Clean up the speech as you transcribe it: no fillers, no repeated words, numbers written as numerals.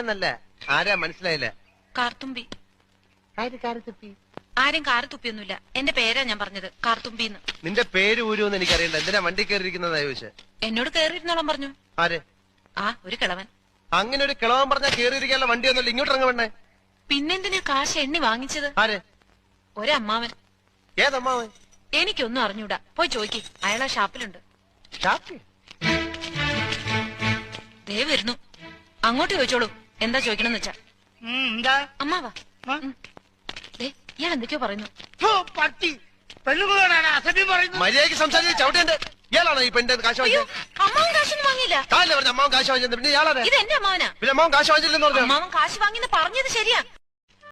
ആരാന്നല്ല, ആരാ മനസ്സിലായില്ല. കാർത്തുമ്പി. കാരത്തുപ്പി? ആരും കാറ് തുപ്പിയൊന്നുമില്ല. എന്റെ പേരാ ഞാൻ പറഞ്ഞത്, കാർത്തുമ്പിന്ന്. നിന്റെ പേര് ഊരുമെന്ന് എനിക്കറിയണ്ട. എന്തിനാ വണ്ടി കയറിയിരിക്കുന്നതാ ചോദിച്ചേ? എന്നോട് കേറിയിരുന്നോളം പറഞ്ഞു. ആര്? ആ, ഒരു കിളവൻ. അങ്ങനെ ഒരു കിളവൻ പറഞ്ഞാൽ കയറിയിരിക്കാനുള്ള വണ്ടി ഒന്നുമില്ല. ഇങ്ങോട്ട് ഇറങ്ങ വേണ്ടേ? പിന്നെന്തിനാ കാശ് എണ്ണി വാങ്ങിച്ചത്? ആര്? ഒരമ്മാവൻ. ഏതമ്മാവൻ? എനിക്കൊന്നും അറിഞ്ഞൂടാ, പോയി ചോയ്ക്ക്. അയാളാ ഷാപ്പിലുണ്ട്. ദേ വരുന്നു, അങ്ങോട്ട് ചോദിച്ചോളൂ. എന്താ ചോദിക്കണമെന്ന് വെച്ചാ. എന്താ അമ്മാവാ. ഇയാൾ എന്തൊക്കെയോ പറയുന്നു. പട്ടി പെണ്ണുങ്ങളോടാണ് അസഭ്യം പറയുന്നത്. മര്യാദയ്ക്ക് സംസാരിച്ച് ചവിട്ടേണ്ട. ഇയാളാണോ ഈ പെണ്ണിന്റെ കാശ് അയ്യോ, വാങ്ങിച്ചത്? അമ്മാവൻ കാശൊന്നും വാങ്ങിയില്ല. കാലല്ലേ പറഞ്ഞ അമ്മാവൻ കാശ് വാങ്ങിച്ചത്? പിന്നെ ഇയാളാണ്. ഇത് എന്റെ അമ്മാവനാ. പിന്നെ അമ്മാവൻ കാശ് വാങ്ങിച്ചില്ലെന്ന് പറഞ്ഞു. അമ്മാവൻ കാശ് വാങ്ങിന്ന് പറഞ്ഞത് ശരിയാ.